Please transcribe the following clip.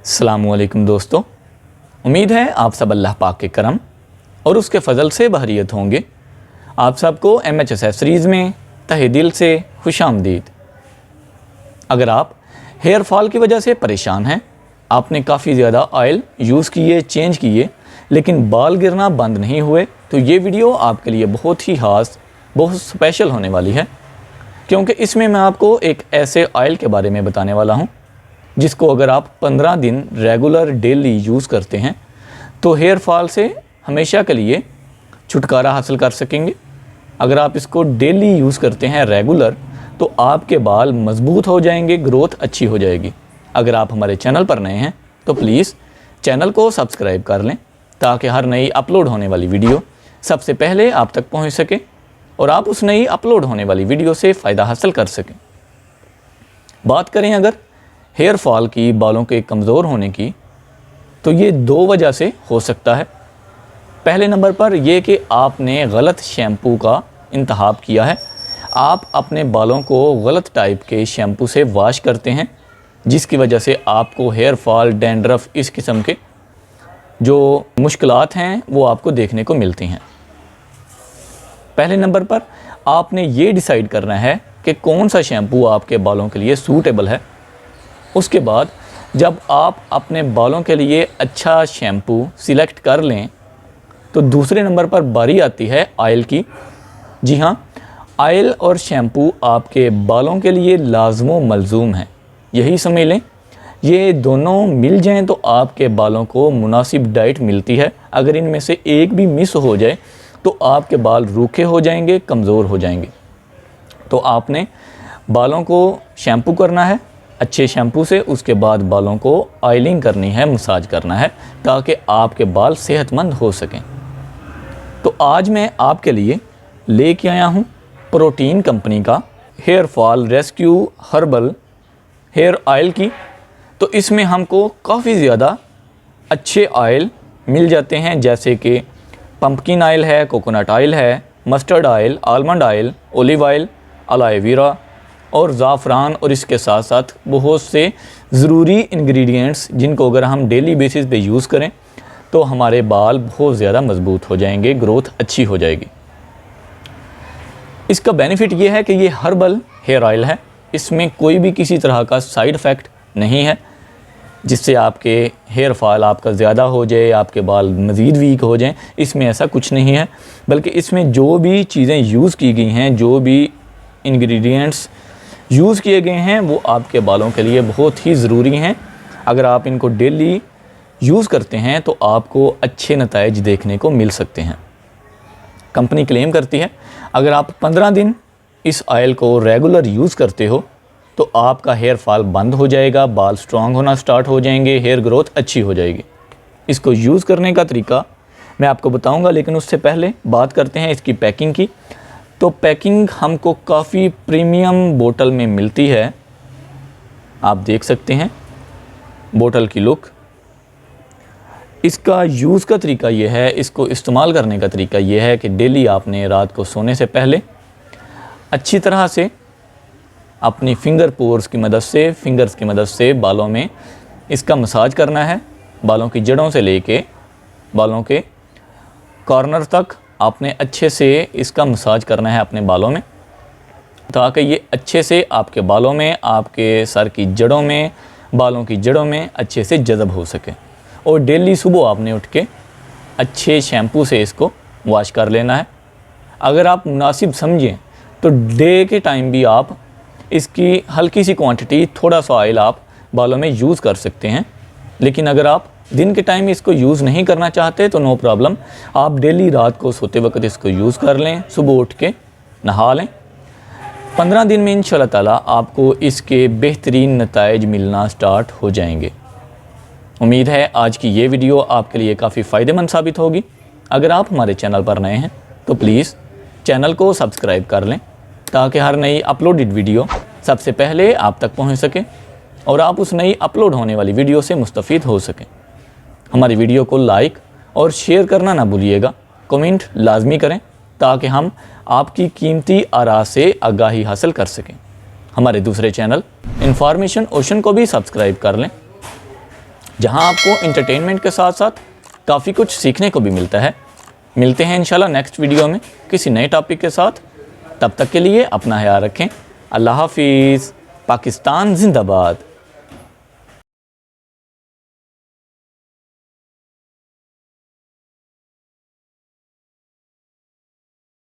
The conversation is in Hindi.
अस्सलामुअलैकुम दोस्तों, उम्मीद है आप सब अल्लाह पाक के करम और उसके फ़ज़ल से बहरियत होंगे। आप सबको MH एक्सेसरीज़ में तहे दिल से खुशामदीद। अगर आप हेयर फॉल की वजह से परेशान हैं, आपने काफ़ी ज़्यादा ऑयल यूज़ किए, चेंज किए, लेकिन बाल गिरना बंद नहीं हुए, तो ये वीडियो आपके लिए बहुत ही ख़ास, बहुत स्पेशल होने वाली है, क्योंकि इसमें मैं आपको एक ऐसे ऑयल के बारे में बताने वाला हूँ जिसको अगर आप 15 दिन रेगुलर डेली यूज़ करते हैं तो हेयर फॉल से हमेशा के लिए छुटकारा हासिल कर सकेंगे। अगर आप इसको डेली यूज़ करते हैं रेगुलर, तो आपके बाल मज़बूत हो जाएंगे, ग्रोथ अच्छी हो जाएगी। अगर आप हमारे चैनल पर नए हैं तो प्लीज़ चैनल को सब्सक्राइब कर लें ताकि हर नई अपलोड होने वाली वीडियो सबसे पहले आप तक पहुंच सके और आप उस नई अपलोड होने वाली वीडियो से फ़ायदा हासिल कर सकें। बात करें अगर हेयर फॉल की, बालों के कमज़ोर होने की, तो ये दो वजह से हो सकता है। पहले नंबर पर यह कि आपने गलत शैम्पू का इंतखाब किया है। आप अपने बालों को गलत टाइप के शैम्पू से वॉश करते हैं, जिसकी वजह से आपको हेयर फॉल, डैंड्रफ, इस किस्म के जो मुश्किलात हैं वो आपको देखने को मिलती हैं। पहले नंबर पर आपने ये डिसाइड करना है कि कौन सा शैम्पू आपके बालों के लिए सूटेबल है। उसके बाद जब आप अपने बालों के लिए अच्छा शैम्पू सिलेक्ट कर लें, तो दूसरे नंबर पर बारी आती है ऑयल की। जी हाँ, ऑयल और शैम्पू आपके बालों के लिए लाज़िम मलज़ूम है, यही समझ लें। ये दोनों मिल जाएं तो आपके बालों को मुनासिब डाइट मिलती है। अगर इनमें से एक भी मिस हो जाए तो आपके बाल रूखे हो जाएंगे, कमज़ोर हो जाएंगे। तो आपने बालों को शैम्पू करना है अच्छे शैम्पू से, उसके बाद बालों को ऑयलिंग करनी है, मसाज करना है, ताकि आपके बाल सेहतमंद हो सकें। तो आज मैं आपके लिए लेके आया हूँ प्रोटीन कंपनी का hair fall rescue herbal hair oil की। तो इसमें हमको काफ़ी ज़्यादा अच्छे ऑयल मिल जाते हैं, जैसे कि पंपकिन ऑयल है, कोकोनट ऑयल है, mustard oil, almond oil, olive oil, aloe vera और ज़ाफ़रान, और इसके साथ साथ बहुत से ज़रूरी इंग्रेडिएंट्स जिनको अगर हम डेली बेसिस पे यूज़ करें तो हमारे बाल बहुत ज़्यादा मज़बूत हो जाएंगे, ग्रोथ अच्छी हो जाएगी। इसका बेनिफिट ये है कि ये हर्बल हेयर ऑयल है, इसमें कोई भी किसी तरह का साइड इफ़ेक्ट नहीं है जिससे आपके हेयर फॉल आपका ज़्यादा हो जाए, आपके बाल मज़ीद वीक हो जाएं। इसमें ऐसा कुछ नहीं है, बल्कि इसमें जो भी चीज़ें यूज़ की गई हैं, जो भी इंग्रेडिएंट्स यूज़ किए गए हैं, वो आपके बालों के लिए बहुत ही ज़रूरी हैं। अगर आप इनको डेली यूज़ करते हैं तो आपको अच्छे नताइज देखने को मिल सकते हैं। कंपनी क्लेम करती है अगर आप 15 दिन इस ऑयल को रेगुलर यूज़ करते हो तो आपका हेयर फॉल बंद हो जाएगा, बाल स्ट्रॉन्ग होना स्टार्ट हो जाएंगे, हेयर ग्रोथ अच्छी हो जाएगी। इसको यूज़ करने का तरीका मैं आपको बताऊंगा, लेकिन उससे पहले बात करते हैं इसकी पैकिंग की। तो पैकिंग हमको काफ़ी प्रीमियम बोतल में मिलती है, आप देख सकते हैं बोतल की लुक। इसका यूज़ का तरीका ये है, इसको इस्तेमाल करने का तरीका ये है कि डेली आपने रात को सोने से पहले अच्छी तरह से अपनी फिंगर्स की मदद से बालों में इसका मसाज करना है। बालों की जड़ों से लेके बालों के कॉर्नर तक आपने अच्छे से इसका मसाज करना है अपने बालों में, ताकि ये अच्छे से आपके बालों में, आपके सर की जड़ों में, बालों की जड़ों में अच्छे से जज़ब हो सके। और डेली सुबह आपने उठ के अच्छे शैम्पू से इसको वॉश कर लेना है। अगर आप मुनासिब समझें तो डे के टाइम भी आप इसकी हल्की सी क्वांटिटी, थोड़ा सा ऑयल आप बालों में यूज़ कर सकते हैं। लेकिन अगर आप दिन के टाइम इसको यूज़ नहीं करना चाहते तो नो प्रॉब्लम, आप डेली रात को सोते वक्त इसको यूज़ कर लें, सुबह उठ के नहा लें। 15 दिन में इंशाल्लाह ताला आपको इसके बेहतरीन नताइज मिलना स्टार्ट हो जाएंगे। उम्मीद है आज की ये वीडियो आपके लिए काफ़ी फ़ायदेमंद साबित होगी। अगर आप हमारे चैनल पर नए हैं तो प्लीज़ चैनल को सब्सक्राइब कर लें ताकि हर नई अपलोडेड वीडियो सबसे पहले आप तक पहुंच सके और आप उस नई अपलोड होने वाली वीडियो से मुस्तफ़ीद हो सकें। हमारी वीडियो को लाइक और शेयर करना ना भूलिएगा, कमेंट लाजमी करें ताकि हम आपकी कीमती आरा से आगाही हासिल कर सकें। हमारे दूसरे चैनल इंफॉर्मेशन ओशन को भी सब्सक्राइब कर लें जहां आपको इंटरटेनमेंट के साथ साथ काफ़ी कुछ सीखने को भी मिलता है। मिलते हैं इंशाल्लाह नेक्स्ट वीडियो में किसी नए टॉपिक के साथ। तब तक के लिए अपना ख्याल रखें। अल्लाह हाफिज़। पाकिस्तान जिंदाबाद।